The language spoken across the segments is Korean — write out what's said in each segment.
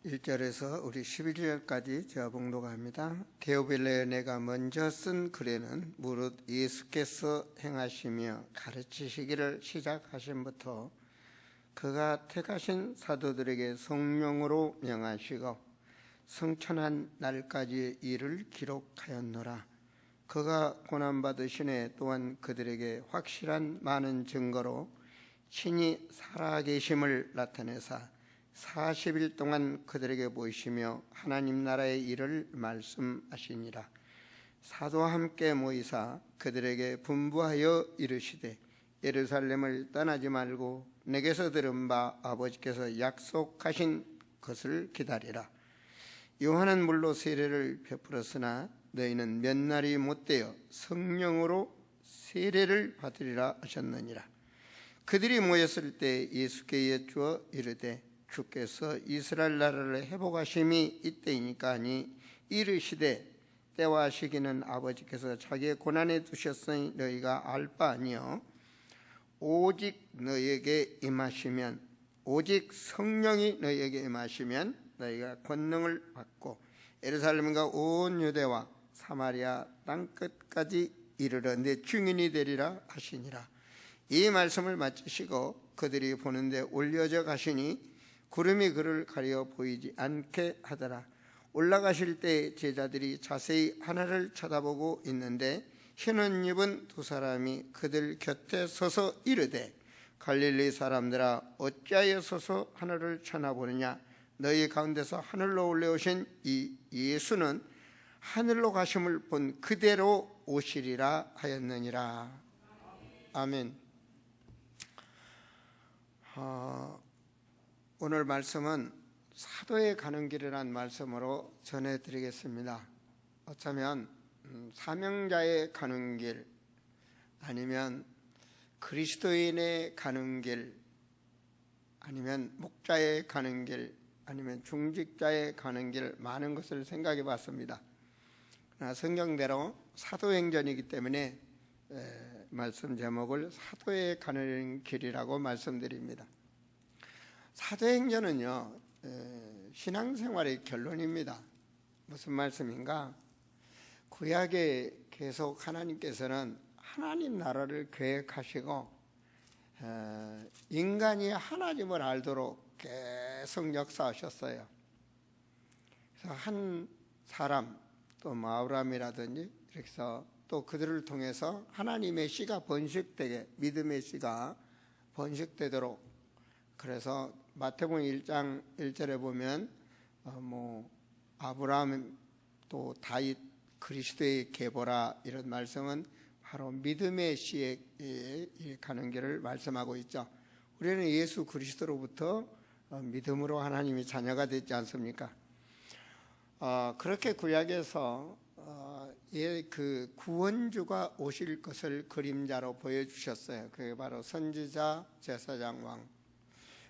1절에서 우리 11절까지 제가 봉독합니다. 데오빌레에 내가 먼저 쓴 글에는 무릇 예수께서 행하시며 가르치시기를 시작하신부터 그가 택하신 사도들에게 성령으로 명하시고 성천한 날까지의 일을 기록하였노라. 그가 고난받으시네 또한 그들에게 확실한 많은 증거로 친히 살아계심을 나타내사 40일 동안 그들에게 보이시며 하나님 나라의 일을 말씀하시니라. 사도와 함께 모이사 그들에게 분부하여 이르시되 예루살렘을 떠나지 말고 내게서 들은 바 아버지께서 약속하신 것을 기다리라. 요한은 물로 세례를 베풀었으나 너희는 몇 날이 못되어 성령으로 세례를 받으리라 하셨느니라. 그들이 모였을 때 예수께 여쭈어 이르되 주께서 이스라엘 나라를 회복하심이 이때이니까 하니 이르시되 때와 시기는 아버지께서 자기의 고난에 두셨으니 너희가 알 바 아니요 오직 너희에게 임하시면 오직 성령이 너희에게 임하시면 너희가 권능을 받고 예루살렘과 온 유대와 사마리아 땅끝까지 이르러 내 증인이 되리라 하시니라. 이 말씀을 마치시고 그들이 보는데 올려져 가시니 구름이 그를 가려 보이지 않게 하더라. 올라가실 때 제자들이 자세히 하늘을 쳐다보고 있는데 흰 옷 입은 두 사람이 그들 곁에 서서 이르되 갈릴리 사람들아 어찌하여 서서 하늘을 쳐다보느냐. 너희 가운데서 하늘로 올라오신 이 예수는 하늘로 가심을 본 그대로 오시리라 하였느니라. 아멘. 오늘 말씀은 사도에 가는 길이라는 말씀으로 전해드리겠습니다. 어쩌면 사명자에 가는 길, 아니면 그리스도인에 가는 길, 아니면 목자에 가는 길, 아니면 중직자에 가는 길, 많은 것을 생각해 봤습니다. 그러나 성경대로 사도행전이기 때문에 말씀 제목을 사도에 가는 길이라고 말씀드립니다. 사도행전은요, 신앙생활의 결론입니다. 무슨 말씀인가? 구약에 계속 하나님께서는 하나님 나라를 계획하시고 인간이 하나님을 알도록 계속 역사하셨어요. 그래서 한 사람, 또 아브라함이라든지 이렇게 해서 또 그들을 통해서 하나님의 씨가 번식되게, 믿음의 씨가 번식되도록, 그래서 마태복음 1장 1절에 보면 아브라함 또 다윗 그리스도의 계보라, 이런 말씀은 바로 믿음의 씨에 가는 길을 말씀하고 있죠. 우리는 예수 그리스도로부터 믿음으로 하나님의 자녀가 됐지 않습니까? 그렇게 구약에서 그 구원주가 오실 것을 그림자로 보여주셨어요. 그게 바로 선지자, 제사장, 왕.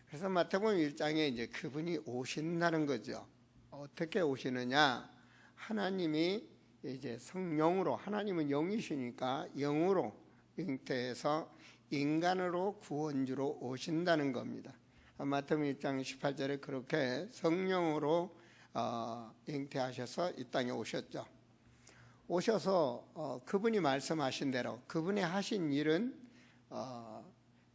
그래서 마태복음 1장에 이제 그분이 오신다는 거죠. 어떻게 오시느냐? 하나님이 이제 성령으로, 하나님은 영이시니까 영으로 잉태해서 인간으로 구원주로 오신다는 겁니다. 마태복음 1장 18절에 그렇게 성령으로 잉태하셔서 이 땅에 오셨죠. 오셔서 그분이 말씀하신 대로 그분이 하신 일은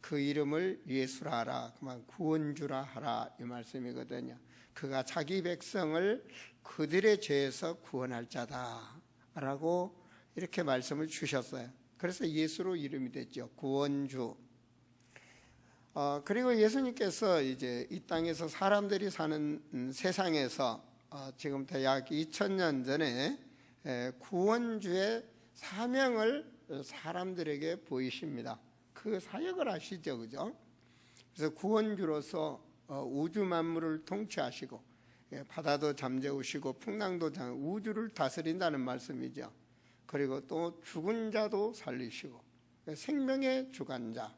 그 이름을 예수라 하라, 그만 구원주라 하라, 이 말씀이거든요. 그가 자기 백성을 그들의 죄에서 구원할 자다라고 이렇게 말씀을 주셨어요. 그래서 예수로 이름이 됐죠. 구원주. 그리고 예수님께서 이제 이 땅에서 사람들이 사는 세상에서 지금부터 약 2000년 전에 구원주의 사명을 사람들에게 보이십니다. 그 사역을 아시죠, 그죠? 그래서 구원주로서 우주 만물을 통치하시고 바다도 잠재우시고 풍랑도 우주를 다스린다는 말씀이죠. 그리고 또 죽은 자도 살리시고 생명의 주관자,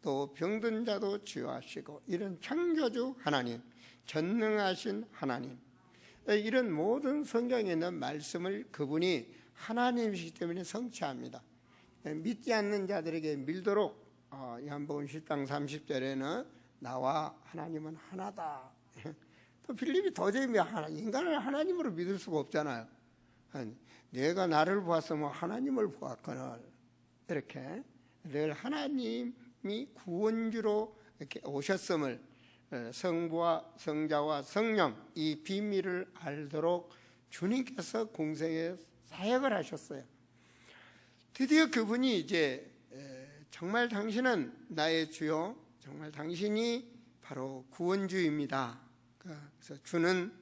또 병든 자도 치유하시고, 이런 창조주 하나님, 전능하신 하나님, 이런 모든 성경에 있는 말씀을 그분이 하나님이시기 때문에 성취합니다. 믿지 않는 자들에게 밀도록 요한복음 10장 30절에는 나와 하나님은 하나다. 또 빌립이 도저히 인간을 하나님으로 믿을 수가 없잖아요. 내가 나를 보아서 뭐 하나님을 보았거늘, 이렇게 늘 하나님이 구원주로 이렇게 오셨음을, 성부와 성자와 성령 이 비밀을 알도록 주님께서 공생에 사역을 하셨어요. 드디어 그분이 이제 정말 당신은 나의 주요, 정말 당신이 바로 구원주입니다. 그래서 주는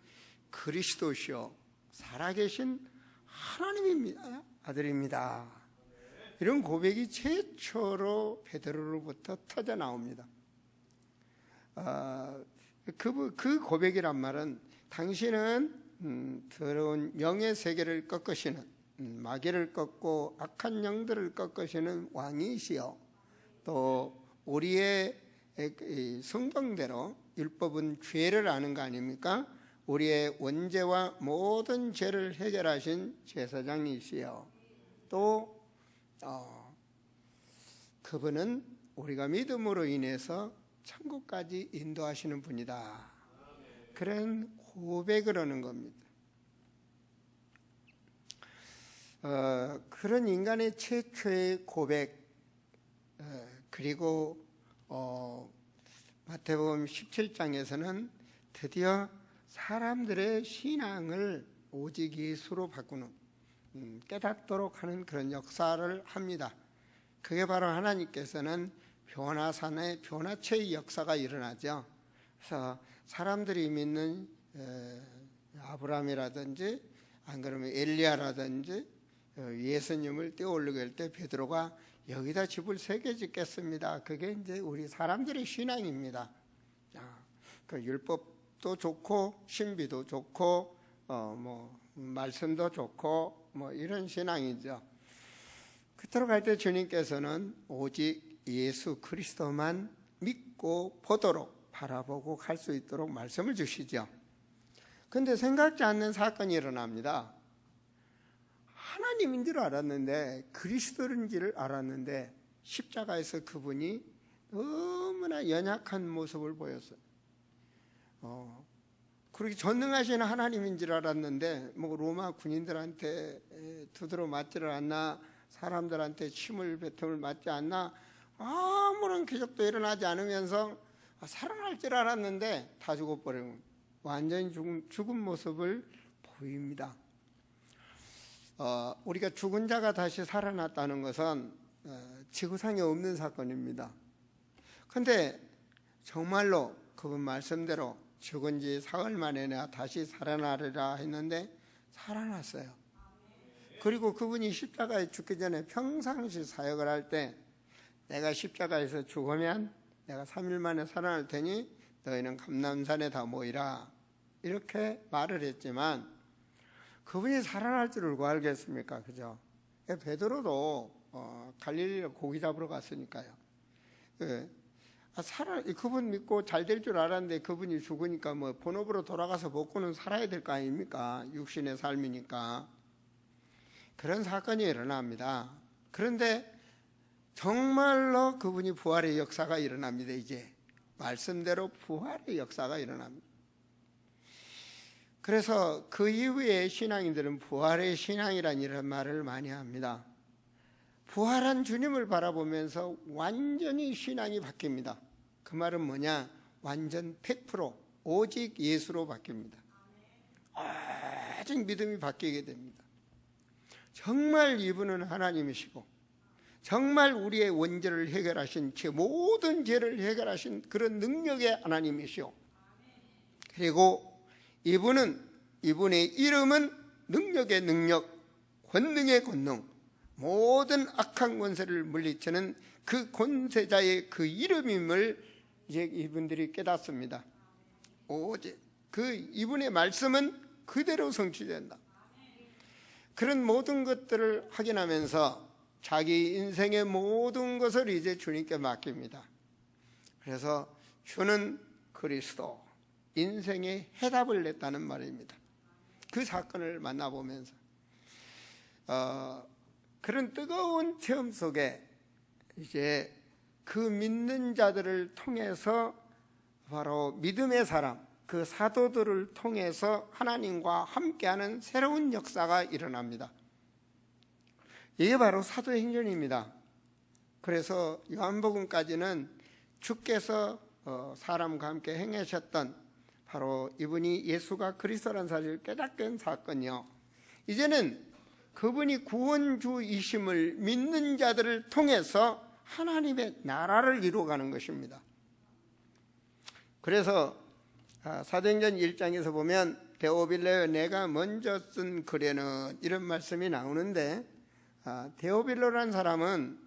그리스도시요 살아계신 하나님입니다. 아들입니다. 이런 고백이 최초로 베드로로부터 터져 나옵니다. 그 고백이란 말은 당신은 더러운 영의 세계를 꺾으시는, 마귀를 꺾고 악한 영들을 꺾으시는 왕이시여, 또 우리의 성경대로 율법은 죄를 아는 거 아닙니까? 우리의 원죄와 모든 죄를 해결하신 제사장이시여, 또 그분은 우리가 믿음으로 인해서 천국까지 인도하시는 분이다. 그런 고백을 하는 겁니다. 그런 인간의 최초의 고백, 그리고 마태복음 17장에서는 드디어 사람들의 신앙을 오직 예수로 바꾸는, 깨닫도록 하는 그런 역사를 합니다. 그게 바로 하나님께서는 변화산의 변화체의 역사가 일어나죠. 그래서 사람들이 믿는 아브라함이라든지, 안 그러면 엘리야라든지 예수님을 떼어올리게 할 때 베드로가 여기다 집을 3개 짓겠습니다. 그게 이제 우리 사람들의 신앙입니다. 그 율법도 좋고 신비도 좋고 뭐 말씀도 좋고 뭐 이런 신앙이죠. 그토록 갈 때 주님께서는 오직 예수 그리스도만 믿고 보도록 바라보고 갈 수 있도록 말씀을 주시죠. 그런데 생각지 않는 사건이 일어납니다. 하나님인 줄 알았는데, 그리스도인 줄 알았는데 십자가에서 그분이 너무나 연약한 모습을 보였어요. 그렇게 전능하신 하나님인 줄 알았는데 뭐 로마 군인들한테 두드러 맞지를 않나, 사람들한테 침을 뱉음을 맞지 않나, 아무런 기적도 일어나지 않으면서 살아날 줄 알았는데 다 죽어버리는, 완전히 죽은 모습을 보입니다. 우리가 죽은 자가 다시 살아났다는 것은 지구상에 없는 사건입니다. 그런데 정말로 그분 말씀대로 죽은 지 사흘 만에 내가 다시 살아나리라 했는데 살아났어요. 그리고 그분이 십자가에 죽기 전에 평상시 사역을 할 때, 내가 십자가에서 죽으면 내가 3일 만에 살아날 테니 너희는 감람산에 다 모이라, 이렇게 말을 했지만 그분이 살아날 줄 누가 알겠습니까? 그죠? 베드로도 갈릴리로 고기 잡으러 갔으니까요. 그분 믿고 잘 될 줄 알았는데 그분이 죽으니까 뭐 본업으로 돌아가서 먹고는 살아야 될 거 아닙니까? 육신의 삶이니까. 그런 사건이 일어납니다. 그런데 정말로 그분이 부활의 역사가 일어납니다. 이제 말씀대로 부활의 역사가 일어납니다. 그래서 그 이후에 신앙인들은 부활의 신앙이라는 이런 말을 많이 합니다. 부활한 주님을 바라보면서 완전히 신앙이 바뀝니다. 그 말은 뭐냐? 완전 100% 오직 예수로 바뀝니다. 오직 믿음이 바뀌게 됩니다. 정말 이분은 하나님이시고, 정말 우리의 원죄를 해결하신, 모든 죄를 해결하신 그런 능력의 하나님이시오. 그리고 이분의 이름은 능력의 능력, 권능의 권능, 모든 악한 권세를 물리치는 그 권세자의 그 이름임을 이제 이분들이 깨닫습니다. 오직 그 이분의 말씀은 그대로 성취된다. 그런 모든 것들을 확인하면서 자기 인생의 모든 것을 이제 주님께 맡깁니다. 그래서 주는 그리스도, 인생의 해답을 냈다는 말입니다. 그 사건을 만나보면서 그런 뜨거운 체험 속에 이제 그 믿는 자들을 통해서 바로 믿음의 사람, 그 사도들을 통해서 하나님과 함께하는 새로운 역사가 일어납니다. 이게 바로 사도행전입니다. 그래서 요한복음까지는 주께서 사람과 함께 행하셨던 바로 이분이 예수가 그리스도라는 사실을 깨닫게 한 사건이요, 이제는 그분이 구원주이심을 믿는 자들을 통해서 하나님의 나라를 이루어가는 것입니다. 그래서 사도행전 1장에서 보면 데오빌로여 내가 먼저 쓴 글에는 이런 말씀이 나오는데, 데오빌로라는 사람은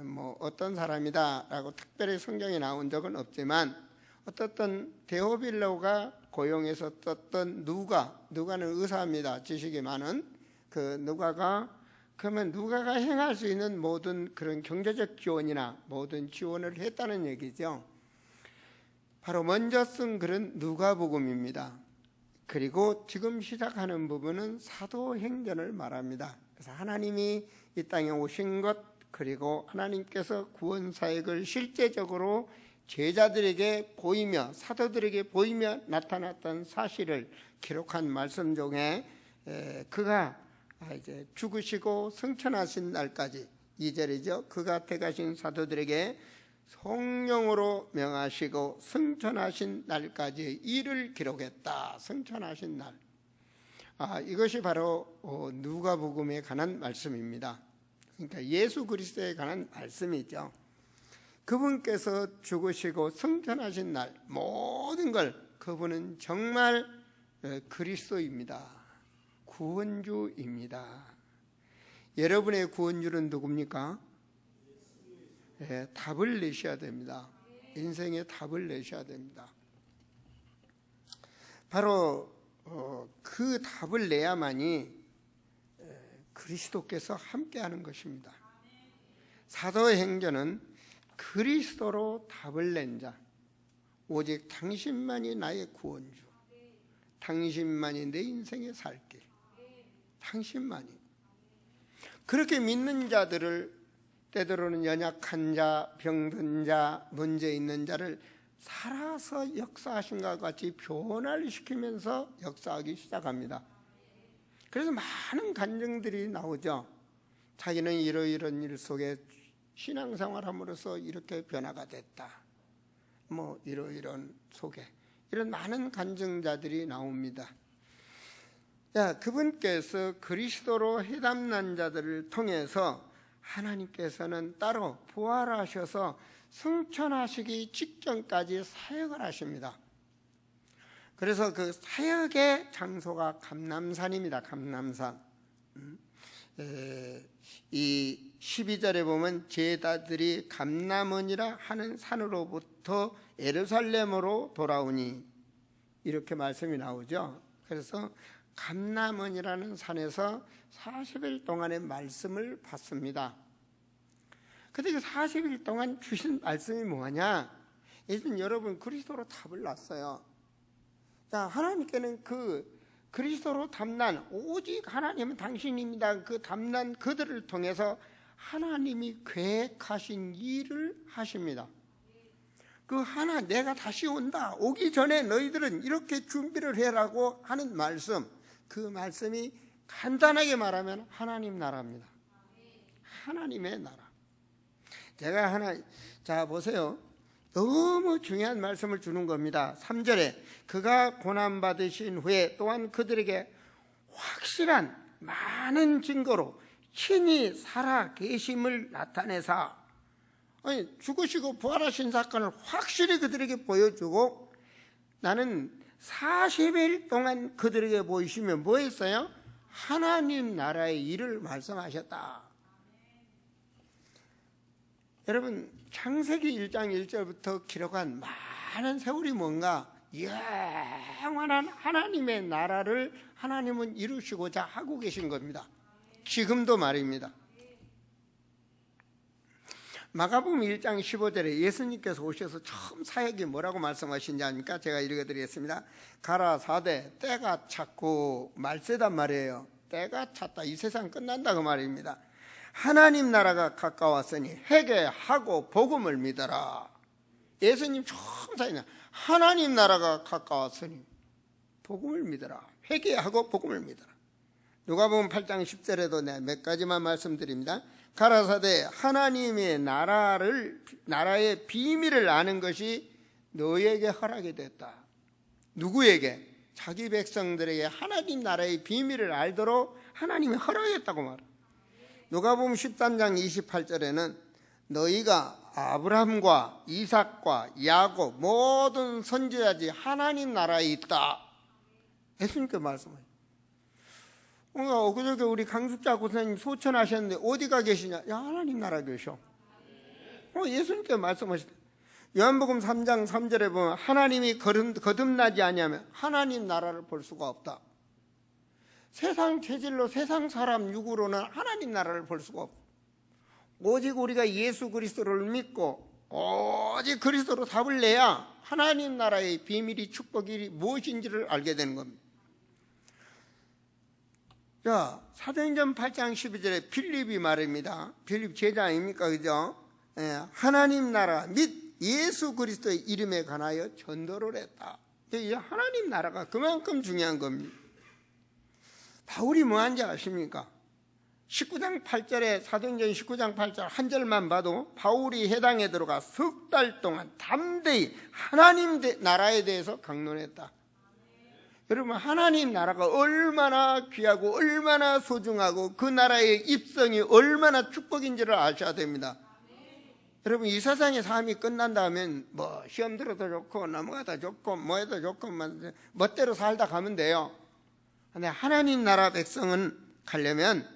뭐 어떤 사람이다 라고 특별히 성경에 나온 적은 없지만, 어떻든 데오빌로가 고용해서 썼던 누가는 의사입니다. 지식이 많은 그 누가가, 그러면 누가가 행할 수 있는 모든 그런 경제적 지원이나 모든 지원을 했다는 얘기죠. 바로 먼저 쓴 글은 누가복음입니다. 그리고 지금 시작하는 부분은 사도행전을 말합니다. 그래서 하나님이 이 땅에 오신 것, 그리고 하나님께서 구원 사역을 실제적으로 제자들에게 보이며 사도들에게 보이며 나타났던 사실을 기록한 말씀 중에 그가 이제 죽으시고 승천하신 날까지 2절이죠. 그가 택하신 사도들에게 성령으로 명하시고 승천하신 날까지의 일을 기록했다. 승천하신 날. 이것이 바로 누가복음에 관한 말씀입니다. 그러니까 예수 그리스도에 관한 말씀이죠. 그분께서 죽으시고 승천하신 날 모든 걸, 그분은 정말 그리스도입니다. 구원주입니다. 여러분의 구원주는 누굽니까? 답을 내셔야 됩니다. 인생의 답을 내셔야 됩니다. 바로 그 답을 내야만이 그리스도께서 함께하는 것입니다. 사도행전은 그리스도로 답을 낸 자, 오직 당신만이 나의 구원주, 당신만이 내 인생의 살길, 당신만이. 그렇게 믿는 자들을, 때로는 연약한 자, 병든 자, 문제 있는 자를 살아서 역사하신 것과 같이 변화시키면서 역사하기 시작합니다. 그래서 많은 간증들이 나오죠. 자기는 이러이런 일 속에 신앙생활함으로써 이렇게 변화가 됐다. 뭐 이러이런 속에 이런 많은 간증자들이 나옵니다. 그분께서 그리스도로 해담난 자들을 통해서 하나님께서는 따로 부활하셔서 승천하시기 직전까지 사역을 하십니다. 그래서 그 사역의 장소가 감람산입니다. 감람산. 이 12절에 보면 제자들이 감람원이라 하는 산으로부터 예루살렘으로 돌아오니, 이렇게 말씀이 나오죠. 그래서 감람원이라는 산에서 40일 동안의 말씀을 받습니다. 근데 그 40일 동안 주신 말씀이 뭐냐? 이제 여러분 그리스도로 답을 놨어요. 자, 하나님께는 그 그리스도로 답난 오직 하나님은 당신입니다. 그 답난 그들을 통해서 하나님이 계획하신 일을 하십니다. 그 하나, 내가 다시 온다, 오기 전에 너희들은 이렇게 준비를 해라고 하는 말씀, 그 말씀이 간단하게 말하면 하나님 나라입니다. 하나님의 나라. 자 보세요. 너무 중요한 말씀을 주는 겁니다. 3절에 그가 고난받으신 후에 또한 그들에게 확실한 많은 증거로 친히 살아 계심을 나타내사, 죽으시고 부활하신 사건을 확실히 그들에게 보여주고, 나는 40일 동안 그들에게 보이시면 뭐 했어요? 하나님 나라의 일을 말씀하셨다. 여러분 창세기 1장 1절부터 기록한 많은 세월이 뭔가 영원한 하나님의 나라를 하나님은 이루시고자 하고 계신 겁니다. 지금도 말입니다. 마가복음 1장 15절에 예수님께서 오셔서 처음 사역이 뭐라고 말씀하신지 아닙니까? 제가 읽어드리겠습니다. 가라사대 때가 찼고 말세단 말이에요. 때가 찼다. 이 세상 끝난다 그 말입니다. 하나님 나라가 가까웠으니 회개하고 복음을 믿어라. 예수님 처음 사역이 하나님 나라가 가까웠으니 복음을 믿어라. 회개하고 복음을 믿어라. 누가복음 8장 10절에도 몇 가지만 말씀드립니다. 가라사대 하나님의 나라의 비밀을 아는 것이 너에게 허락이 됐다. 누구에게? 자기 백성들에게 하나님 나라의 비밀을 알도록 하나님이 허락했다고 말합니다. 누가복음 13장 28절에는 너희가 아브라함과 이삭과 야곱 모든 선지자들이 하나님 나라에 있다. 예수님께 말씀하셨어요. 엊그저께 우리 강숙자 고사님 소천하셨는데 어디가 계시냐? 야, 하나님 나라 계셔. 예수님께 말씀하셨어요. 요한복음 3장 3절에 보면 하나님이 거듭나지 아니하면 하나님 나라를 볼 수가 없다. 세상 체질로 세상 사람 육으로는 하나님 나라를 볼 수가 없다. 오직 우리가 예수 그리스도를 믿고 오직 그리스도로 답을 내야 하나님 나라의 비밀이 축복이 무엇인지를 알게 되는 겁니다. 자, 사도행전 8장 12절에 필립이 말입니다. 필립 제자 아닙니까? 그죠? 하나님 나라 및 예수 그리스도의 이름에 관하여 전도를 했다. 하나님 나라가 그만큼 중요한 겁니다. 바울이 뭐 한지 아십니까? 19장 8절에 사도행전 19장 8절 한 절만 봐도 바울이 해당에 들어가 석 달 동안 담대히 하나님 나라에 대해서 강론했다. 여러분, 하나님 나라가 얼마나 귀하고 얼마나 소중하고 그 나라의 입성이 얼마나 축복인지를 아셔야 됩니다. 여러분, 이 세상의 삶이 끝난다면 뭐 시험 들어도 좋고 넘어가도 좋고 뭐 해도 좋고 멋대로 살다 가면 돼요. 근데 하나님 나라 백성은 가려면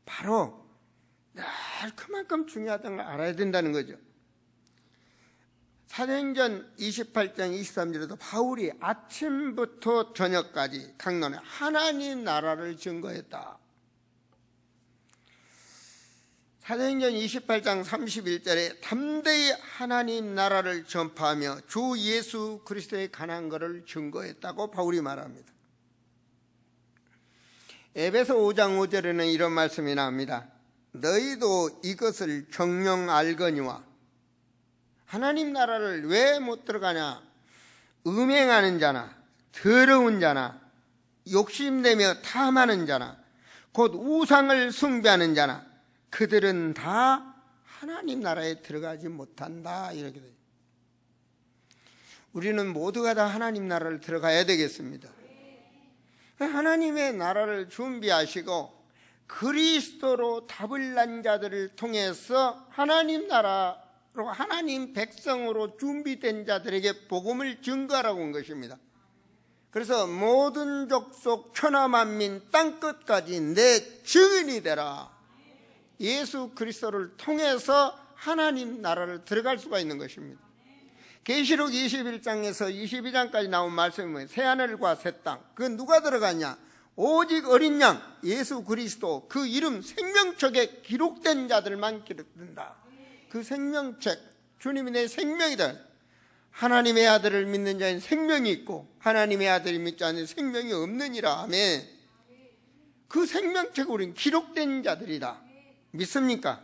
바로 늘 그만큼 중요하다는 걸 알아야 된다는 거죠. 사도행전 28장 23절에도 바울이 아침부터 저녁까지 강론해 하나님 나라를 증거했다. 사도행전 28장 31절에 담대히 하나님 나라를 전파하며 주 예수 그리스도의 관한 것을 증거했다고 바울이 말합니다. 에베소 5장 5절에는 이런 말씀이 나옵니다. 너희도 이것을 정녕 알거니와. 하나님 나라를 왜 못 들어가냐? 음행하는 자나 더러운 자나 욕심내며 탐하는 자나 곧 우상을 숭배하는 자나 그들은 다 하나님 나라에 들어가지 못한다. 이렇게 돼요. 우리는 모두가 다 하나님 나라를 들어가야 되겠습니다. 하나님의 나라를 준비하시고 그리스도로 답을 난 자들을 통해서 하나님 나라로 하나님 백성으로 준비된 자들에게 복음을 증거하라고 한 것입니다. 그래서 모든 족속 천하만민 땅끝까지 내 증인이 되라. 예수 그리스도를 통해서 하나님 나라를 들어갈 수가 있는 것입니다. 계시록 21장에서 22장까지 나온 말씀은 새하늘과 새 땅, 그 누가 들어가냐? 오직 어린 양 예수 그리스도 그 이름 생명책에 기록된 자들만 기록된다. 그 생명책, 주님이 내 생명이다. 하나님의 아들을 믿는 자는 생명이 있고 하나님의 아들을 믿지 않는 생명이 없느니라. 아멘. 그 생명책에 우리는 기록된 자들이다. 믿습니까?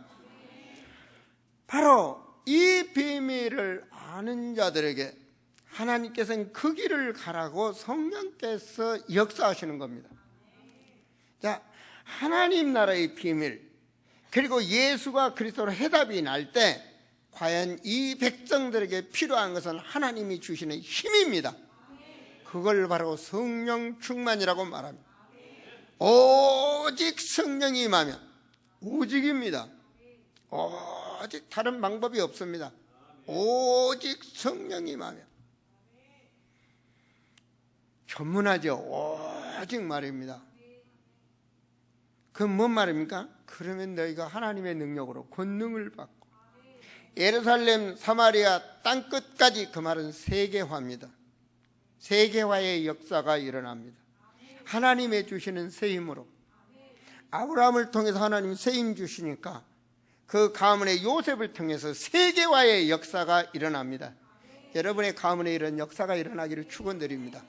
바로 이 비밀을 아는 자들에게 하나님께서는 그 길을 가라고 성령께서 역사하시는 겁니다. 자, 하나님 나라의 비밀, 그리고 예수가 그리스도로 해답이 날 때 과연 이 백성들에게 필요한 것은 하나님이 주시는 힘입니다. 그걸 바로 성령 충만이라고 말합니다. 오직 성령이 임하면, 오직입니다. 오직 다른 방법이 없습니다. 오직 성령이 임하면. 견문하죠. 오직 말입니다. 그건 뭔 말입니까? 그러면 너희가 하나님의 능력으로 권능을 받고 예루살렘 사마리아 땅끝까지, 그 말은 세계화입니다. 세계화의 역사가 일어납니다. 하나님의 주시는 새 힘으로. 아브라함을 통해서 하나님이 새 힘 주시니까 그 가문의 요셉을 통해서 세계화의 역사가 일어납니다. 여러분의 가문에 이런 역사가 일어나기를 축원드립니다.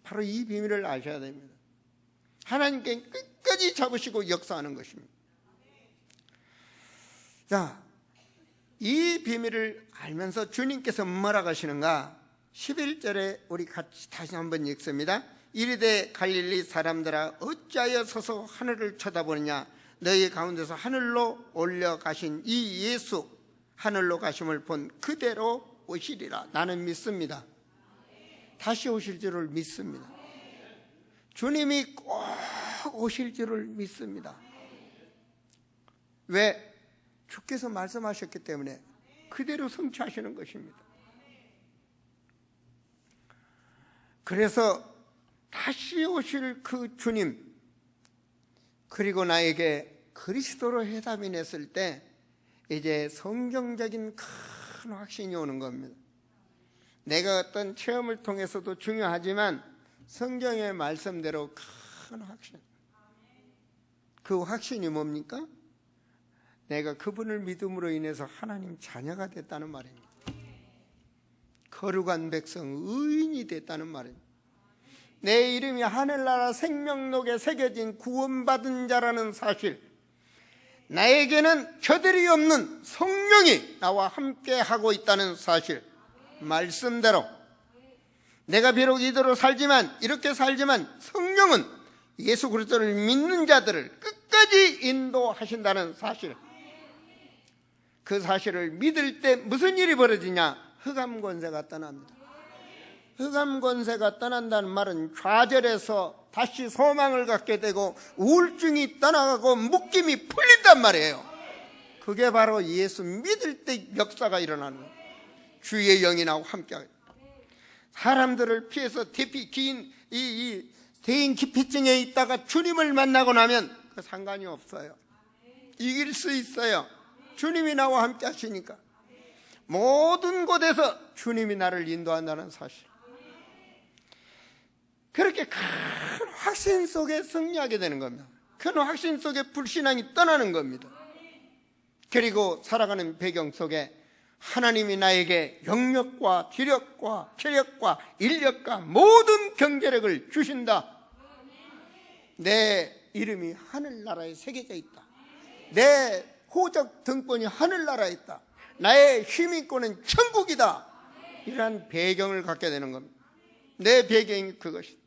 바로 이 비밀을 아셔야 됩니다. 하나님께 끝까지 잡으시고 역사하는 것입니다. 자, 이 비밀을 알면서 주님께서 뭐라고 하시는가? 11절에 우리 같이 다시 한번 읽습니다. 이르되 갈릴리 사람들아 어찌하여 서서 하늘을 쳐다보느냐. 너희 가운데서 하늘로 올려가신 이 예수 하늘로 가심을 본 그대로 오시리라. 나는 믿습니다. 다시 오실 줄을 믿습니다. 주님이 꼭 오실 줄을 믿습니다. 왜? 주께서 말씀하셨기 때문에 그대로 성취하시는 것입니다. 그래서 다시 오실 그 주님, 그리고 나에게 그리스도로 회담이 냈을 때 이제 성경적인 큰 확신이 오는 겁니다. 내가 어떤 체험을 통해서도 중요하지만 성경의 말씀대로 큰 확신. 그 확신이 뭡니까? 내가 그분을 믿음으로 인해서 하나님 자녀가 됐다는 말입니다. 거룩한 백성, 의인이 됐다는 말입니다. 내 이름이 하늘나라 생명록에 새겨진 구원받은 자라는 사실, 나에게는 겨들이 없는 성령이 나와 함께 하고 있다는 사실, 말씀대로 내가 비록 이대로 살지만, 이렇게 살지만 성령은 예수 그리스도를 믿는 자들을 끝까지 인도하신다는 사실, 그 사실을 믿을 때 무슨 일이 벌어지냐? 흑암 권세가 떠납니다. 흑암 권세가 떠난다는 말은 좌절해서 다시 소망을 갖게 되고 우울증이 떠나가고 묶임이 풀린단 말이에요. 그게 바로 예수 믿을 때 역사가 일어나는 거예요. 주의 영이 나와 함께하게. 사람들을 피해서 대인 기피증에 있다가 주님을 만나고 나면 그 상관이 없어요. 이길 수 있어요. 주님이 나와 함께 하시니까. 모든 곳에서 주님이 나를 인도한다는 사실. 그렇게 큰 확신 속에 승리하게 되는 겁니다. 큰 확신 속에 불신앙이 떠나는 겁니다. 그리고 살아가는 배경 속에 하나님이 나에게 영력과 기력과 체력과 인력과 모든 경제력을 주신다. 내 이름이 하늘나라에 새겨져 있다. 내 호적 등본이 하늘나라에 있다. 나의 힘있고는 천국이다. 이러한 배경을 갖게 되는 겁니다. 내 배경이 그것이다.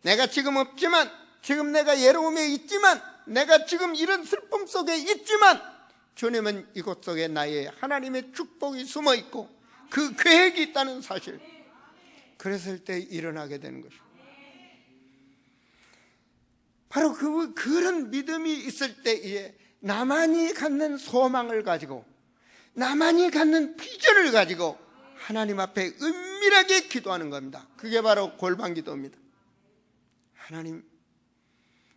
내가 지금 없지만, 지금 내가 예로움에 있지만, 내가 지금 이런 슬픔 속에 있지만, 주님은 이곳 속에 나의 하나님의 축복이 숨어 있고 그 계획이 있다는 사실. 그랬을 때 일어나게 되는 것입니다. 바로 그런 믿음이 있을 때에 나만이 갖는 소망을 가지고, 나만이 갖는 비전을 가지고 하나님 앞에 은밀하게 기도하는 겁니다. 그게 바로 골방기도입니다. 하나님,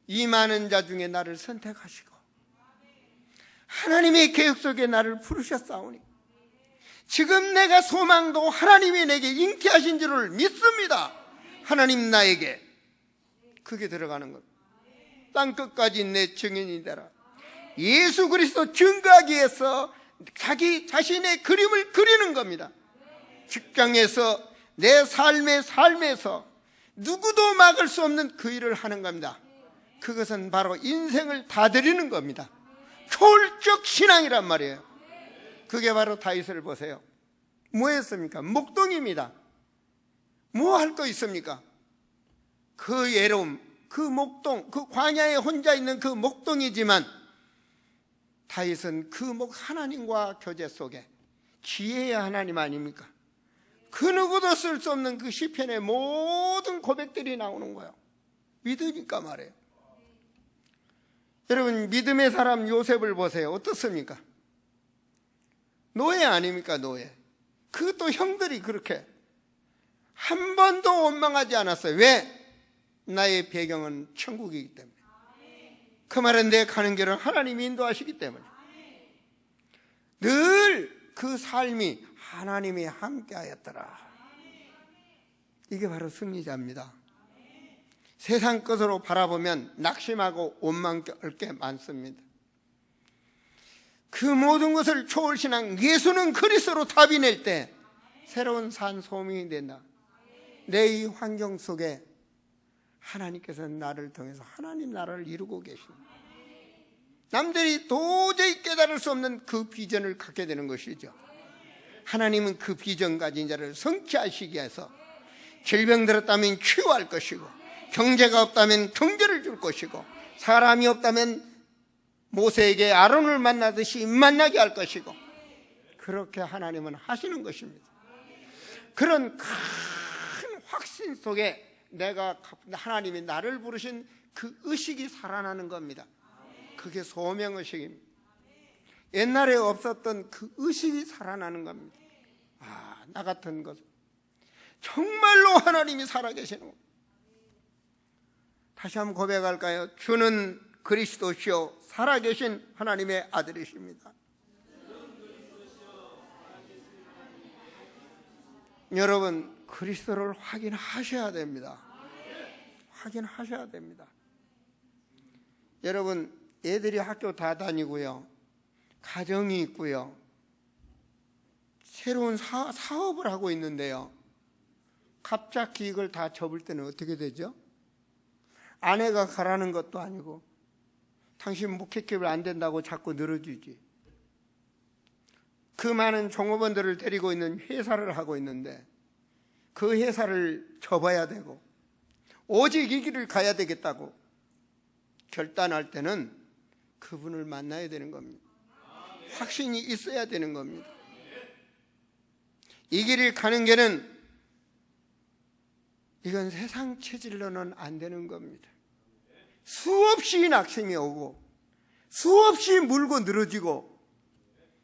이 많은 자 중에 나를 선택하시고 하나님의 계획 속에 나를 부르셨사오니 지금 내가 소망도 하나님이 내게 잉태하신 줄을 믿습니다. 하나님 나에게. 그게 들어가는 것. 땅끝까지 내 증인이 되라. 예수 그리스도 증거하기 위해서 자기 자신의 그림을 그리는 겁니다. 직장에서, 내 삶에서 누구도 막을 수 없는 그 일을 하는 겁니다. 그것은 바로 인생을 다 드리는 겁니다. 초월적 신앙이란 말이에요. 그게 바로 다윗을 보세요. 뭐 했습니까? 목동입니다. 뭐 할 거 있습니까? 그 외로움, 그 목동, 그 광야에 혼자 있는 그 목동이지만 다윗은 그 하나님과 교제 속에 지혜의 하나님 아닙니까? 그 누구도 쓸 수 없는 그 시편의 모든 고백들이 나오는 거예요. 믿으니까 말이에요. 여러분, 믿음의 사람 요셉을 보세요. 어떻습니까? 노예 아닙니까? 노예. 그것도 형들이 그렇게 한 번도 원망하지 않았어요. 왜? 나의 배경은 천국이기 때문에. 그 말은 내 가는 길은 하나님이 인도하시기 때문에. 늘 그 삶이 하나님이 함께하였더라. 이게 바로 승리자입니다. 세상 것으로 바라보면 낙심하고 원망할 게 많습니다. 그 모든 것을 초월신앙, 예수는 그리스도로 답이 낼 때 새로운 산 소명이 된다. 내 이 환경 속에 하나님께서 나를 통해서 하나님 나라를 이루고 계십니다. 남들이 도저히 깨달을 수 없는 그 비전을 갖게 되는 것이죠. 하나님은 그 비전 가진 자를 성취하시기 위해서 질병 들었다면 치유할 것이고, 경제가 없다면 경제를 줄 것이고, 사람이 없다면 모세에게 아론을 만나듯이 만나게 할 것이고, 그렇게 하나님은 하시는 것입니다. 그런 큰 확신 속에 하나님이 나를 부르신 그 의식이 살아나는 겁니다. 그게 소명의식입니다. 옛날에 없었던 그 의식이 살아나는 겁니다. 나 같은 것 정말로 하나님이 살아계시는 겁니다. 다시 한번 고백할까요? 주는 그리스도시요 살아계신 하나님의 아들이십니다. 여러분, 그리스도를 확인하셔야 됩니다. 확인하셔야 됩니다. 여러분, 애들이 학교 다 다니고요, 가정이 있고요, 새로운 사업을 하고 있는데요, 갑자기 이걸 다 접을 때는 어떻게 되죠? 아내가 가라는 것도 아니고, 당신 목회집을 안 된다고 자꾸 늘어주지. 그 많은 종업원들을 데리고 있는 회사를 하고 있는데 그 회사를 접어야 되고 오직 이 길을 가야 되겠다고 결단할 때는 그분을 만나야 되는 겁니다. 확신이 있어야 되는 겁니다. 이 길을 가는 길은 이건 세상 체질로는 안 되는 겁니다. 수없이 낙심이 오고 수없이 물고 늘어지고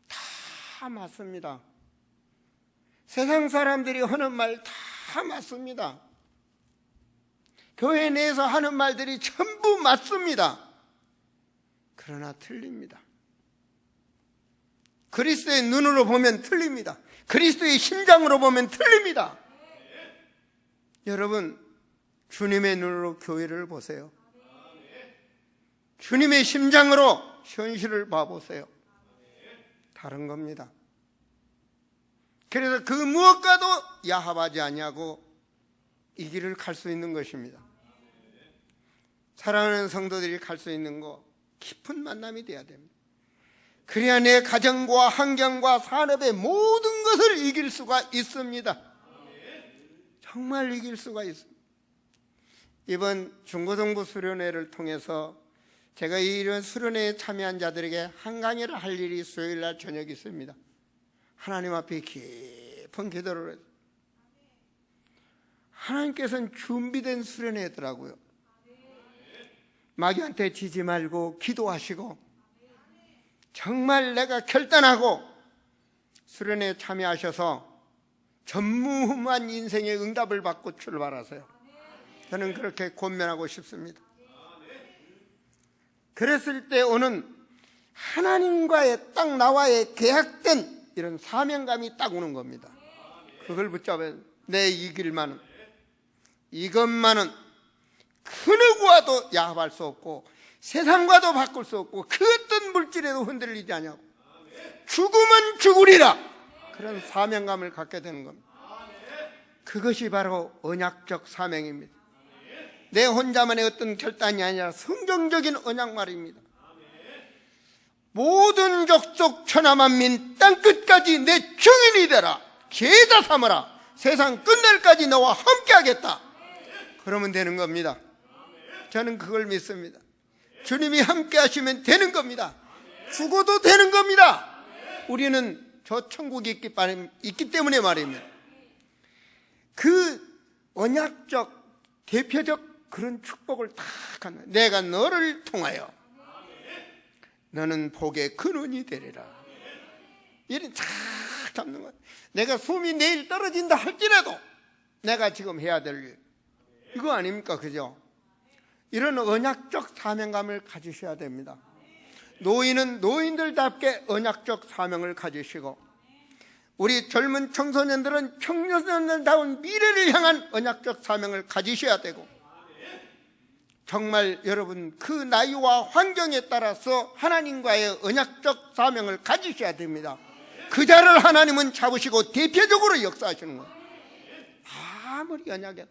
다 맞습니다. 세상 사람들이 하는 말 다 맞습니다. 교회 내에서 하는 말들이 전부 맞습니다. 그러나 틀립니다. 그리스도의 눈으로 보면 틀립니다. 그리스도의 심장으로 보면 틀립니다. 여러분, 주님의 눈으로 교회를 보세요. 주님의 심장으로 현실을 봐보세요. 다른 겁니다. 그래서 그 무엇과도 야합하지 아니하고 이 길을 갈 수 있는 것입니다. 사랑하는 성도들이 갈 수 있는 거 깊은 만남이 돼야 됩니다. 그래야 내 가정과 환경과 산업의 모든 것을 이길 수가 있습니다. 정말 이길 수가 있습니다. 이번 중고등부 수련회를 통해서 제가 이런 수련회에 참여한 자들에게 한 강의를 할 일이 수요일날 저녁에 있습니다. 하나님 앞에 깊은 기도를 해서 하나님께서는 준비된 수련회더라고요. 마귀한테 지지 말고 기도하시고 정말 내가 결단하고 수련회에 참여하셔서 전무후무한 인생의 응답을 받고 출발하세요. 저는 그렇게 권면하고 싶습니다. 그랬을 때 오는 하나님과의 딱 나와의 계약된 이런 사명감이 딱 오는 겁니다. 그걸 붙잡아야 내 이 길만은, 이것만은 그 누구와도 야합할 수 없고 세상과도 바꿀 수 없고 그 어떤 물질에도 흔들리지 않냐고 죽으면 죽으리라, 그런 사명감을 갖게 되는 겁니다. 그것이 바로 언약적 사명입니다. 내 혼자만의 어떤 결단이 아니라 성경적인 언약 말입니다. 모든 족속 천하만민 땅끝까지 내 증인이 되라, 제자 삼으라, 세상 끝날까지 너와 함께 하겠다. 그러면 되는 겁니다. 저는 그걸 믿습니다. 주님이 함께 하시면 되는 겁니다. 죽어도 되는 겁니다. 우리는 저 천국이 있기 때문에 말입니다. 그 언약적 대표적 그런 축복을 다 갖는, 내가 너를 통하여 너는 복의 근원이 되리라, 이런 쫙 잡는 거예요. 내가 숨이 내일 떨어진다 할지라도 내가 지금 해야 될 일, 이거 아닙니까? 그죠? 이런 언약적 사명감을 가지셔야 됩니다. 노인은 노인들답게 언약적 사명을 가지시고, 우리 젊은 청소년들은 청소년다운 미래를 향한 언약적 사명을 가지셔야 되고, 정말 여러분 그 나이와 환경에 따라서 하나님과의 언약적 사명을 가지셔야 됩니다. 그 자를 하나님은 잡으시고 대표적으로 역사하시는 거예요. 아무리 언약해도.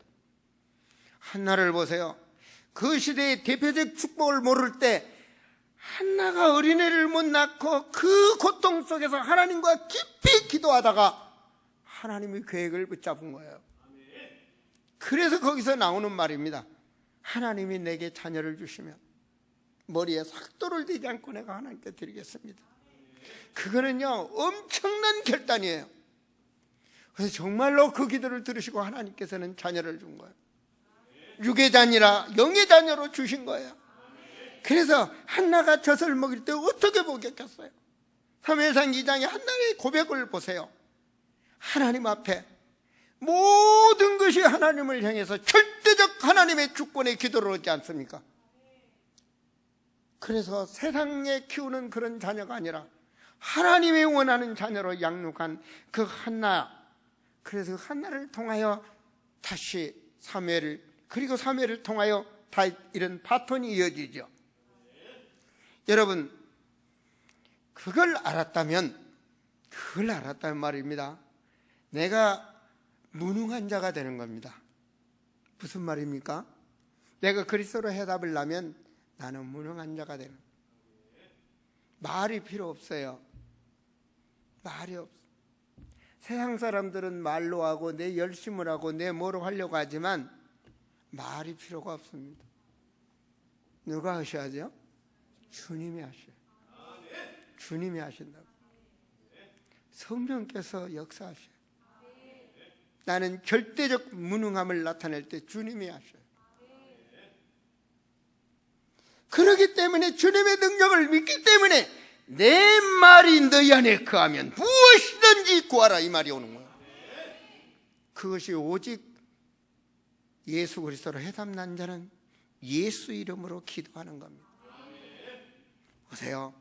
한나를 보세요. 그 시대의 대표적 축복을 모를 때 한나가 어린애를 못 낳고 그 고통 속에서 하나님과 깊이 기도하다가 하나님의 계획을 붙잡은 거예요. 그래서 거기서 나오는 말입니다. 하나님이 내게 자녀를 주시면 머리에 삭도를 대지 않고 내가 하나님께 드리겠습니다. 그거는요 엄청난 결단이에요. 그래서 정말로 그 기도를 들으시고 하나님께서는 자녀를 준 거예요. 육의 자녀라 영의 자녀로 주신 거예요. 그래서 한나가 젖을 먹일 때 어떻게 목욕했어요? 사무엘상 2장의 한나의 고백을 보세요. 하나님 앞에 모든 것이 하나님을 향해서 절대적 하나님의 주권의 기도를 얻지 않습니까? 그래서 세상에 키우는 그런 자녀가 아니라 하나님이 원하는 자녀로 양육한 그 한나, 그래서 그 한나를 통하여 다시 사무엘, 그리고 사무엘을 통하여 다윗, 이런 바톤이 이어지죠. 여러분, 그걸 알았다면 말입니다. 내가 무능한 자가 되는 겁니다. 무슨 말입니까? 내가 그리스도로 해답을 하면 나는 무능한 자가 되는 거예요. 말이 필요 없어요. 말이 없어. 세상 사람들은 말로 하고 내 열심을 하고 내 뭐로 하려고 하지만 말이 필요가 없습니다. 누가 하셔야죠? 주님이 하셔요. 주님이 하신다고. 성령께서 역사하셔요. 나는 절대적 무능함을 나타낼 때 주님이 하셔요. 그렇기 때문에 주님의 능력을 믿기 때문에 내 말이 너희 안에 거하면 무엇이든지 구하라, 이 말이 오는 거예요. 그것이 오직 예수 그리스도로 해답난 자는 예수 이름으로 기도하는 겁니다. 보세요.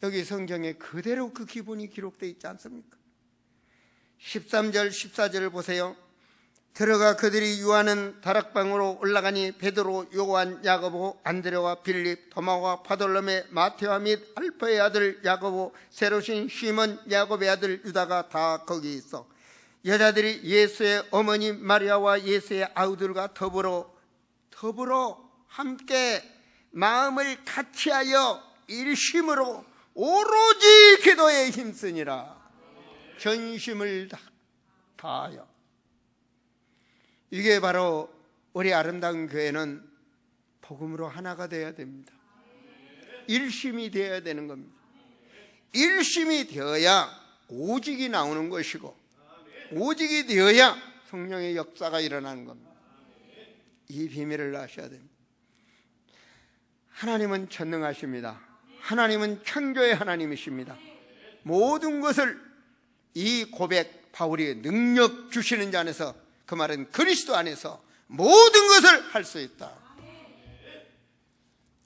여기 성경에 그대로 그 기본이 기록되어 있지 않습니까? 13절 14절을 보세요. 들어가 그들이 유하는 다락방으로 올라가니 베드로, 요한, 야고보, 안드레와 빌립, 도마와 바돌로메, 마테와 및 알파의 아들 야고보, 세로신 시몬, 야곱의 아들 유다가 다 거기 있어. 여자들이 예수의 어머니 마리아와 예수의 아우들과 더불어 함께 마음을 같이하여 일심으로 오로지 기도에 힘쓰니라. 전심을 다하여. 이게 바로 우리 아름다운 교회는 복음으로 하나가 되어야 됩니다. 일심이 되어야 되는 겁니다. 일심이 되어야 오직이 나오는 것이고, 오직이 되어야 성령의 역사가 일어나는 겁니다. 이 비밀을 아셔야 됩니다. 하나님은 전능하십니다. 하나님은 창조의 하나님이십니다. 모든 것을 이 고백, 바울이 능력 주시는 자 안에서, 그 말은 그리스도 안에서 모든 것을 할 수 있다.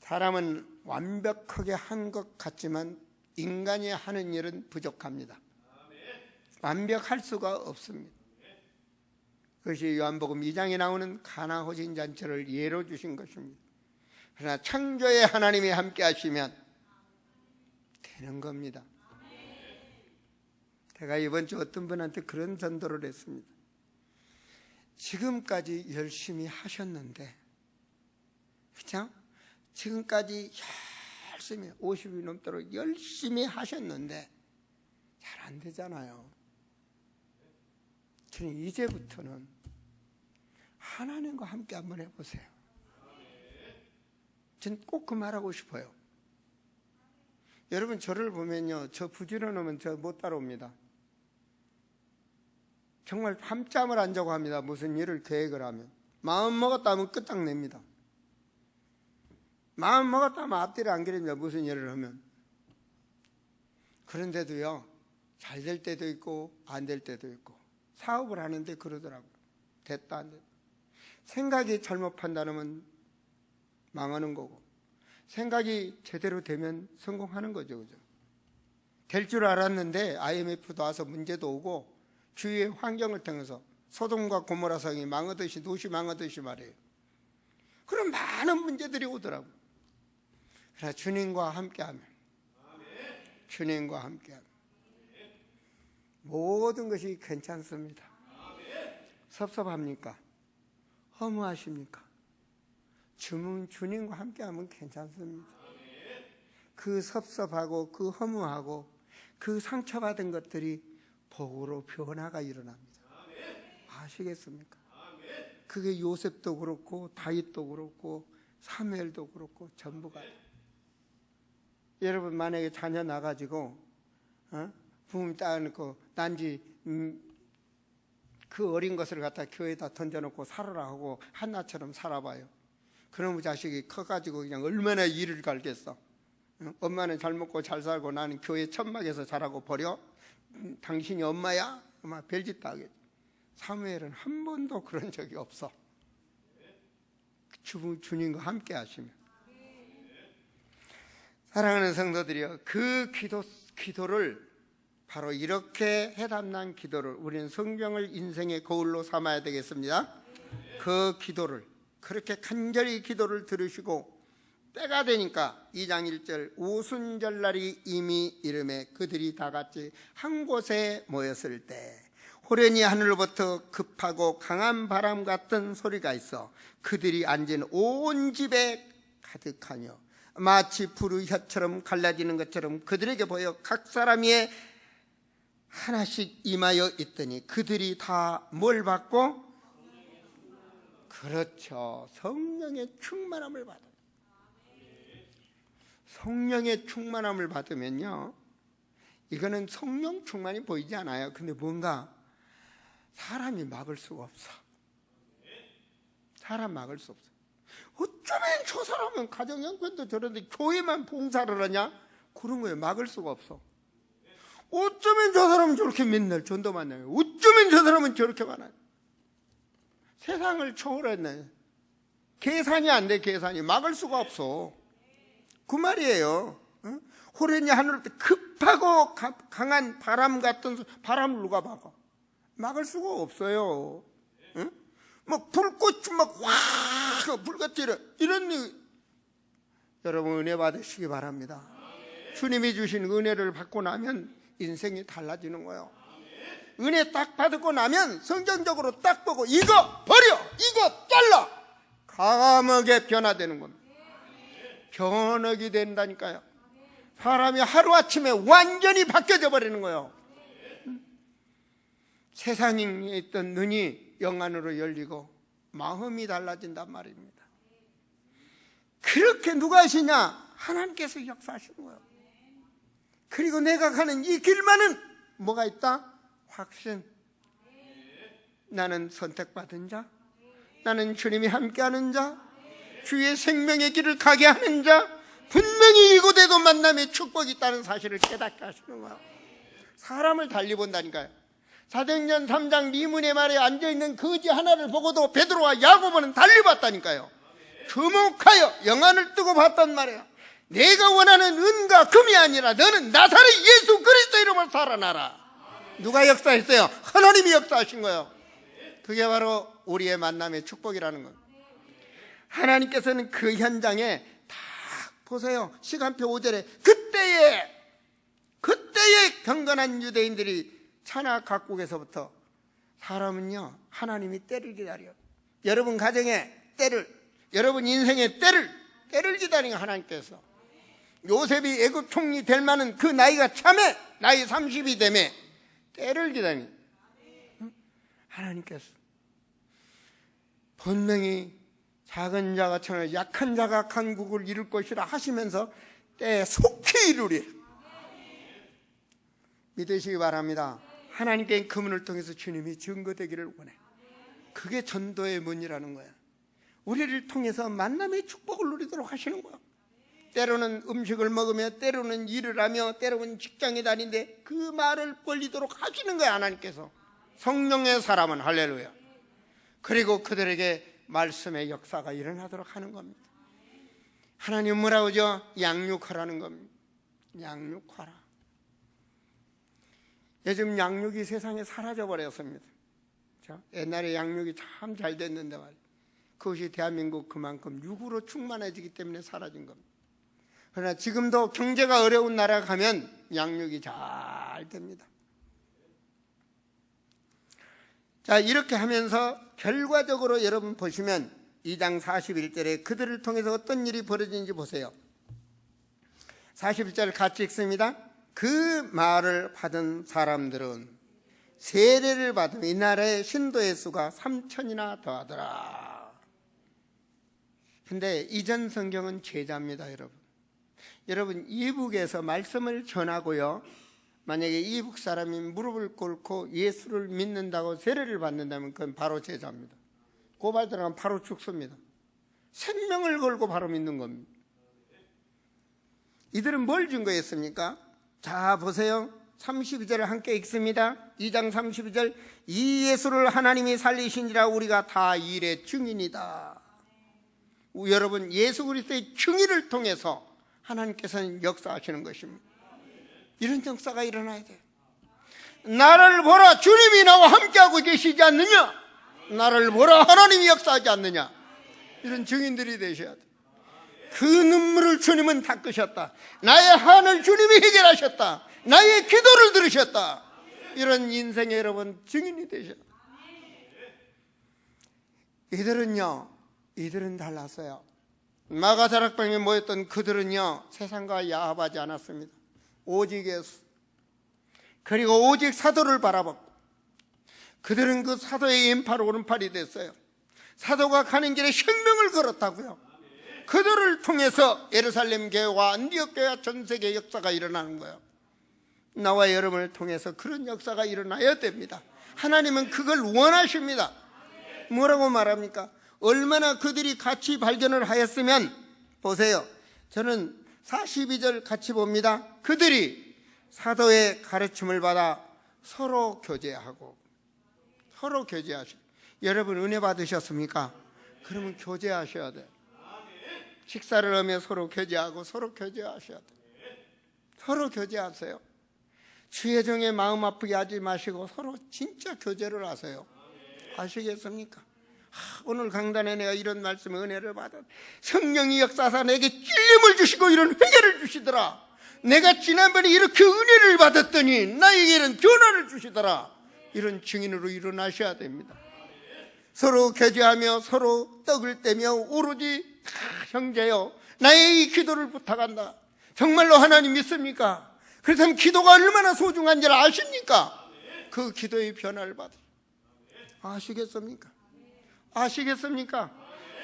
사람은 완벽하게 한 것 같지만 인간이 하는 일은 부족합니다. 완벽할 수가 없습니다. 그것이 요한복음 2장에 나오는 가나 호진 잔치를 예로 주신 것입니다. 그러나 창조의 하나님이 함께 하시면 되는 겁니다. 제가 이번 주 어떤 분한테 그런 전도를 했습니다. 지금까지 열심히 하셨는데, 그렇죠? 지금까지 열심히 50이 넘도록 열심히 하셨는데 잘 안 되잖아요. 그럼 이제부터는 하나님과 함께 한번 해보세요. 전 꼭 그 말하고 싶어요. 여러분, 저를 보면요, 저 부지런하면 저 못 따라옵니다. 정말 밤잠을 안 자고 합니다. 무슨 일을 계획을 하면. 마음 먹었다 하면 끝장냅니다. 마음 먹었다 하면 앞뒤를 안 기릅니다. 무슨 일을 하면. 그런데도요, 잘 될 때도 있고 안 될 때도 있고. 사업을 하는데 그러더라고요. 됐다 안 됐다. 생각이 잘못 판단하면 망하는 거고, 생각이 제대로 되면 성공하는 거죠. 그죠? 될 줄 알았는데 IMF도 와서 문제도 오고 주위의 환경을 통해서 소돔과 고모라 성이 망하듯이, 도시 망하듯이 말이에요. 그런 많은 문제들이 오더라고요. 그러나 주님과 함께하면, 주님과 함께하면 모든 것이 괜찮습니다. 섭섭합니까? 허무하십니까? 주님과 함께하면 괜찮습니다. 그 섭섭하고 그 허무하고 그 상처받은 것들이 복으로 변화가 일어납니다. 아시겠습니까? 그게 요셉도 그렇고 다윗도 그렇고 사무엘도 그렇고 전부가. 여러분 만약에 자녀 나가지고 부모님 따놓고 난지 그 어린 것을 갖다 교회에다 던져놓고 살아라 하고 한나처럼 살아봐요. 그놈의 자식이 커가지고 그냥 얼마나 이를 갈겠어. 엄마는 잘 먹고 잘 살고 나는 교회 천막에서 자라고 버려? 당신이 엄마야? 엄마 별짓 다 하겠지. 사무엘은 한 번도 그런 적이 없어. 주님과 함께 하시면. 사랑하는 성도들이여, 그 기도를 바로 이렇게 해답난 기도를 우리는 성경을 인생의 거울로 삼아야 되겠습니다. 그 기도를 그렇게 간절히 기도를 들으시고 때가 되니까 2장 1절 오순절날이 이미 이름에 그들이 다 같이 한 곳에 모였을 때 호련히 하늘로부터 급하고 강한 바람 같은 소리가 있어 그들이 앉은 온 집에 가득하며 마치 불의 혀처럼 갈라지는 것처럼 그들에게 보여 각 사람이 하나씩 임하여 있더니 그들이 다 뭘 받고? 그렇죠. 성령의 충만함을 받아요. 성령의 충만함을 받으면요, 이거는 성령 충만이 보이지 않아요. 근데 뭔가 사람이 막을 수가 없어. 사람 막을 수 없어. 어쩌면 저 사람은 가정형편도 저런데 교회만 봉사를 하냐? 그런 거에 막을 수가 없어. 어쩌면 저 사람은 저렇게 맨날 전도 만나요. 어쩌면 저 사람은 저렇게 많아요. 세상을 초월했네. 계산이 안 돼. 계산이 막을 수가 없어. 그 말이에요. 호련히 하늘을 때 급하고 강한 바람 같은 바람을 누가 막아? 막을 수가 없어요. 막 불꽃이 막 와 불같이 이런 여러분 은혜 받으시기 바랍니다. 주님이 주신 은혜를 받고 나면 인생이 달라지는 거예요. 은혜 딱 받고 나면 성경적으로 딱 보고 이거 버려, 이거 잘라, 감하게 변화되는 겁니다. 변혁이 된다니까요. 사람이 하루아침에 완전히 바뀌어져 버리는 거예요. 세상에 있던 눈이 영안으로 열리고 마음이 달라진단 말입니다. 그렇게 누가 하시냐? 하나님께서 역사하시는 거예요. 그리고 내가 가는 이 길만은 뭐가 있다? 확신. 나는 선택받은 자, 나는 주님이 함께하는 자, 주의 생명의 길을 가게 하는 자, 분명히 이곳에도 만남의 축복이 있다는 사실을 깨닫게 하시는 거예요. 사람을 달리 본다니까요. 사도행전 3장 미문의 말에 앉아있는 거지 하나를 보고도 베드로와 야고보는 달리 봤다니까요. 주목하여 영안을 뜨고 봤단 말이에요. 내가 원하는 은과 금이 아니라 너는 나사렛 예수 그리스도 이름으로 살아나라. 누가 역사했어요? 하나님이 역사하신 거예요. 그게 바로 우리의 만남의 축복이라는 거예요. 하나님께서는 그 현장에 다 보세요. 시간표 5절에 그때에 경건한 유대인들이 찬악 각국에서부터 사람은요 하나님이 때를 기다려요. 여러분 가정의 때를, 여러분 인생의 때를 기다리는 하나님께서. 요셉이 애굽 총리 될 만한 그 나이가 참에 나이 30이 되매 때를 기다리는 하나님께서 분명히 작은 자가 천을 약한 자가 강국을 이룰 것이라 하시면서 때에 속히 이루리. 믿으시기 바랍니다. 하나님께 그분을 통해서 주님이 증거되기를 원해. 그게 전도의 문이라는 거야. 우리를 통해서 만남의 축복을 누리도록 하시는 거야. 때로는 음식을 먹으며, 때로는 일을 하며, 때로는 직장에 다니는데 그 말을 벌리도록 하시는 거야 하나님께서. 성령의 사람은 할렐루야. 그리고 그들에게 말씀의 역사가 일어나도록 하는 겁니다. 하나님 뭐라고 하죠? 양육하라는 겁니다. 양육하라. 요즘 양육이 세상에 사라져버렸습니다. 옛날에 양육이 참 잘 됐는데 말이에요. 그것이 대한민국 그만큼 육으로 충만해지기 때문에 사라진 겁니다. 그러나 지금도 경제가 어려운 나라 가면 양육이 잘 됩니다. 자, 이렇게 하면서 결과적으로 여러분 보시면 2장 41절에 그들을 통해서 어떤 일이 벌어지는지 보세요. 41절 같이 읽습니다. 그 말을 받은 사람들은 세례를 받은 이 나라의 신도의 수가 3,000이나 더하더라. 근데 이전 성경은 제자입니다, 여러분. 여러분, 이북에서 말씀을 전하고요, 만약에 이북 사람이 무릎을 꿇고 예수를 믿는다고 세례를 받는다면 그건 바로 제자입니다. 고발 들어가면 바로 죽습니다. 생명을 걸고 바로 믿는 겁니다. 이들은 뭘 증거했습니까? 자, 보세요. 32절을 함께 읽습니다. 2장 32절. 이 예수를 하나님이 살리신지라 우리가 다 일의 증인이다. 여러분, 예수 그리스도의 증인을 통해서 하나님께서는 역사하시는 것입니다. 이런 역사가 일어나야 돼요. 나를 보라, 주님이 나와 함께하고 계시지 않느냐? 나를 보라, 하나님이 역사하지 않느냐? 이런 증인들이 되셔야 돼요. 그 눈물을 주님은 닦으셨다. 나의 한을 주님이 해결하셨다. 나의 기도를 들으셨다. 이런 인생의 여러분 증인이 되셨다. 이들은 달랐어요. 마가다락방에 모였던 그들은요, 세상과 야합하지 않았습니다. 오직 예수, 그리고 오직 사도를 바라봤고, 그들은 그 사도의 왼팔 오른팔이 됐어요. 사도가 가는 길에 생명을 걸었다고요. 그들을 통해서 예루살렘 교회와 안디옥 교회와 전 세계 역사가 일어나는 거예요. 나와 여러분을 통해서 그런 역사가 일어나야 됩니다. 하나님은 그걸 원하십니다. 뭐라고 말합니까? 얼마나 그들이 같이 발견을 하였으면, 보세요, 저는 42절 같이 봅니다. 그들이 사도의 가르침을 받아 서로 교제하고, 서로 교제하시고. 여러분 은혜 받으셨습니까? 그러면 교제하셔야 돼요. 식사를 하며 서로 교제하고 서로 교제하셔야 돼요. 서로 교제하세요. 주의 종의 마음 아프게 하지 마시고 서로 진짜 교제를 하세요. 아시겠습니까? 오늘 강단에 내가 이런 말씀의 은혜를 받아, 성령이 역사사 내게 찔림을 주시고 이런 회개를 주시더라. 내가 지난번에 이렇게 은혜를 받았더니 나에게 이런 변화를 주시더라. 이런 증인으로 일어나셔야 됩니다. 서로 교제하며 서로 떡을 떼며 오로지 형제여, 나의 이 기도를 부탁한다. 정말로 하나님 믿습니까? 그렇다면 기도가 얼마나 소중한지를 아십니까? 그 기도의 변화를 받으. 아시겠습니까? 아시겠습니까?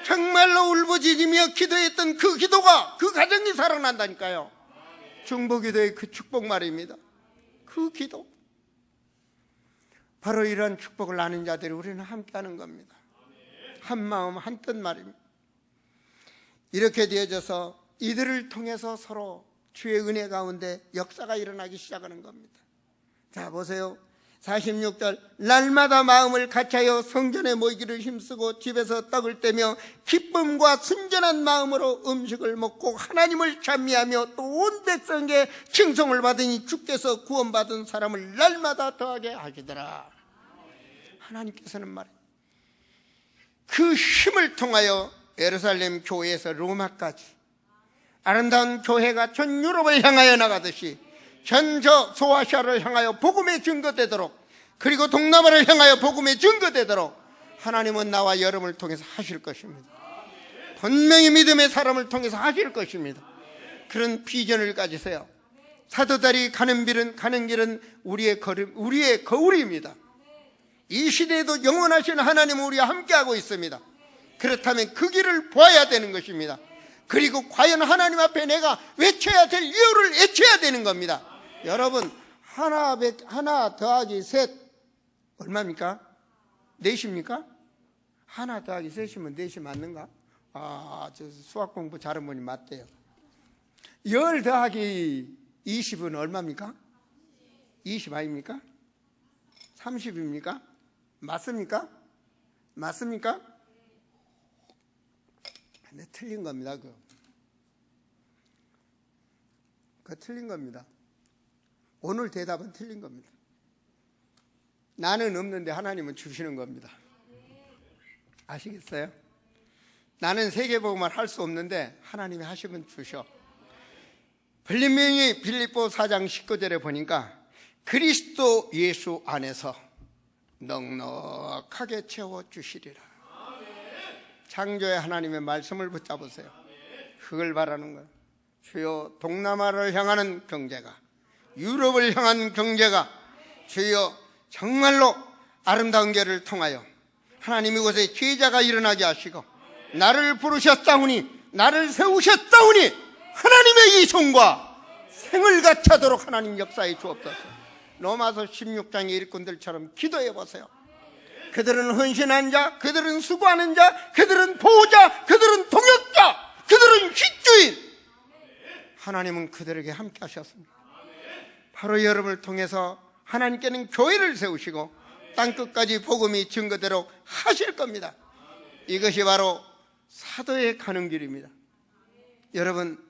정말로 울부짖으며 기도했던 그 기도가, 그 가정이 살아난다니까요. 중보기도의 그 축복 말입니다. 그 기도, 바로 이런 축복을 나눈 자들이 우리는 함께하는 겁니다. 한 마음 한 뜻 말입니다. 이렇게 되어져서 이들을 통해서 서로 주의 은혜 가운데 역사가 일어나기 시작하는 겁니다. 자, 보세요. 46절. 날마다 마음을 같이하여 성전에 모이기를 힘쓰고 집에서 떡을 떼며 기쁨과 순전한 마음으로 음식을 먹고 하나님을 찬미하며 또 온 백성에게 칭송을 받으니 주께서 구원받은 사람을 날마다 더하게 하시더라. 하나님께서는 말해요. 그 힘을 통하여 예루살렘 교회에서 로마까지 아름다운 교회가 전 유럽을 향하여 나가듯이 전 소아시아를 향하여 복음의 증거되도록, 그리고 동남아를 향하여 복음의 증거되도록 하나님은 나와 여러분을 통해서 하실 것입니다. 분명히 믿음의 사람을 통해서 하실 것입니다. 그런 비전을 가지세요. 사도들이 가는 길은 우리의 거울입니다. 이 시대에도 영원하신 하나님은 우리와 함께하고 있습니다. 그렇다면 그 길을 보아야 되는 것입니다. 그리고 과연 하나님 앞에 내가 외쳐야 될 이유를 외쳐야 되는 겁니다. 여러분, 하나 더하기 셋 얼마입니까? 넷입니까? 하나 더하기 셋이면 넷이 맞는가? 저 수학 공부 잘한 분이 맞대요. 10 더하기 20은 얼마입니까? 20 아닙니까? 30입니까? 맞습니까? 맞습니까? 근데 틀린 겁니다. 그거 틀린 겁니다. 오늘 대답은 틀린 겁니다. 나는 없는데 하나님은 주시는 겁니다. 아시겠어요? 나는 세계복음을 할 수 없는데 하나님이 하시면 주셔. 분명히 빌립보 4장 19절에 보니까 그리스도 예수 안에서 넉넉하게 채워주시리라. 창조의 하나님의 말씀을 붙잡으세요. 그걸 바라는 거예요. 주여 동남아를 향하는 경제가, 유럽을 향한 경제가 주여 정말로 아름다운 길을 통하여 하나님 이곳에 제자가 일어나게 하시고, 나를 부르셨사오니 나를 세우셨사오니 하나님의 이 손과 생을 같이 하도록 하나님 역사해 주옵소서. 로마서 16장의 일꾼들처럼 기도해 보세요. 그들은 헌신한 자, 그들은 수고하는 자, 그들은 보호자, 그들은 동역자, 그들은 휘주인. 하나님은 그들에게 함께 하셨습니다. 바로 여러분을 통해서 하나님께는 교회를 세우시고 땅끝까지 복음이 증거되도록 하실 겁니다. 이것이 바로 사도의 가는 길입니다. 여러분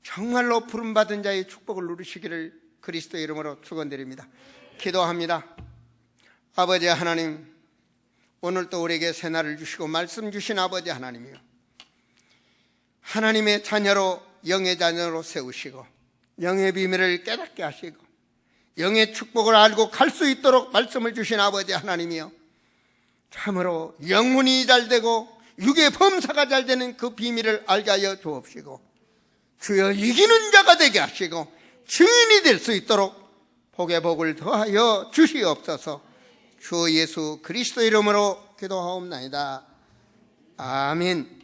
정말로 부름받은 자의 축복을 누리시기를 그리스도의 이름으로 축원드립니다. 기도합니다. 아버지 하나님, 오늘도 우리에게 새날을 주시고 말씀 주신 아버지 하나님이요, 하나님의 자녀로 영의 자녀로 세우시고 영의 비밀을 깨닫게 하시고 영의 축복을 알고 갈 수 있도록 말씀을 주신 아버지 하나님이요, 참으로 영혼이 잘되고 육의 범사가 잘되는 그 비밀을 알게 하여 주옵시고 주여 이기는 자가 되게 하시고 증인이 될 수 있도록 복의 복을 더하여 주시옵소서. 주 예수 그리스도 이름으로 기도하옵나이다. 아멘.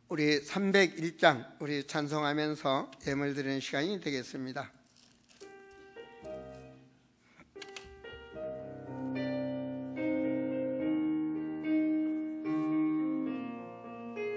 우리 301장 우리 찬송하면서 예물 드리는 시간이 되겠습니다.